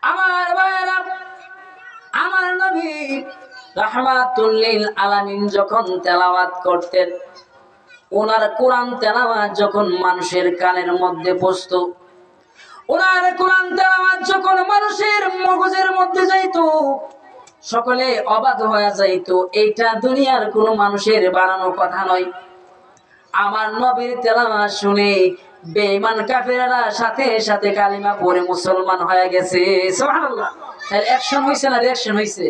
আমার ভাইরা, আমার নবী রাহমাতুল লিল আলামিন যখন তেলাওয়াত করতেন, ওনার কোরআন তেলাওয়াত যখন মানুষের কানের মধ্যে পৌঁছতো, ওনার কোরআন তেলাওয়াত যখন মানুষের মগজের মধ্যে যাইতো, সকলে অবাক হয়ে যাইতো। এইটা দুনিয়ার কোনো মানুষের বানানো কথা নয়। আমার নবীর তেলাওয়াত শুনে বেঈমান কাফেররা সাথে সাথে কালিমা পড়ে মুসলমান হয়ে গেছে। সুবহানাল্লাহ। তাহলে অ্যাকশন হইছে না রিঅ্যাকশন হইছে?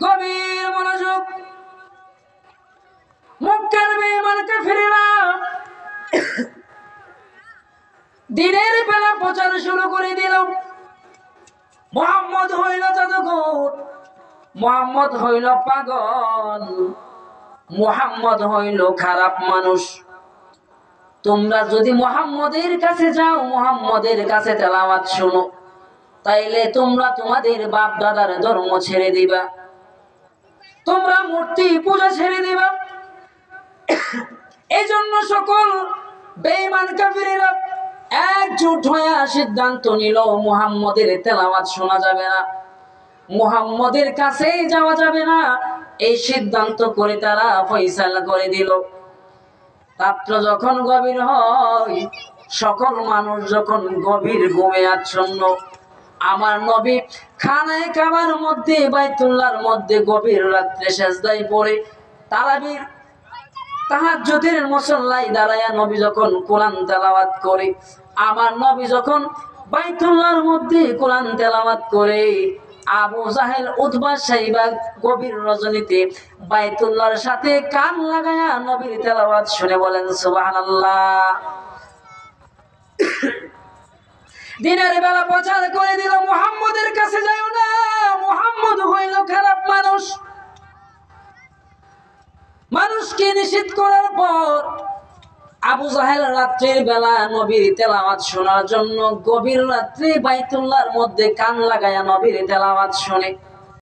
গভীর মনোযোগ। মক্কার বেঈমান কাফেররা দিনের বেলা প্রচার শুরু করে দিল, মুহাম্মদ হইল জাদুকর, মুহাম্মদ হইল পাগল, মুহাম্মদ হইল খারাপ মানুষ। তোমরা যদি মুহাম্মদের কাছে যাও, মুহাম্মদের কাছে তেলাওয়াত শোনো, তাইলে তোমরা তোমাদের বাপ দাদার ধর্ম ছেড়ে দিবা, তোমরা মূর্তি পূজা ছেড়ে দিবা। এই জন্য সকল বেঈমান কাফিররা একজোট হয়ে সিদ্ধান্ত নিল মুহাম্মদের তেলাওয়াত শোনা যাবে না, মুহাম্মদের কাছে যাওয়া যাবে না। এই সিদ্ধান্ত করে তারা ফয়সালা করে দিল। রাত্র যখন গভীর হয়, সকল মানুষ যখন গভীর ঘুমে আচ্ছন্ন, আমার নবী খানায় কাবার মধ্যে বাইতুল্লাহর মধ্যে গভীর রাত্রে সেজদায় পড়ে তারাবির তাহাজ্জুদের মুসল্লায় দাঁড়ায়া নবী যখন কোরআন তেলাওয়াত করে, আমার নবী যখন বাইতুল্লাহর মধ্যে কোরআন তেলাওয়াত করে, আবু জাহেল উতবা সাইবা গভীর রজনীতে বাইতুল্লাহর সাথে কান লাগায়া নবীর তেলাওয়াত শুনে বলেন সুবহানাল্লাহ। দিনের বেলা প্রচার করে দিল মুহাম্মদের কাছে যাও না, মুহাম্মদ হইল খারাপ মানুষ। মানুষকে নিষেধ করার পর আবু জাহেল রাত্রির বেলা নবীর তেলাওয়াত শোনার জন্য গভীর রাত্রে বাইতুল্লাহর মধ্যে কান লাগায়া নবীর তেলাওয়াত শুনে।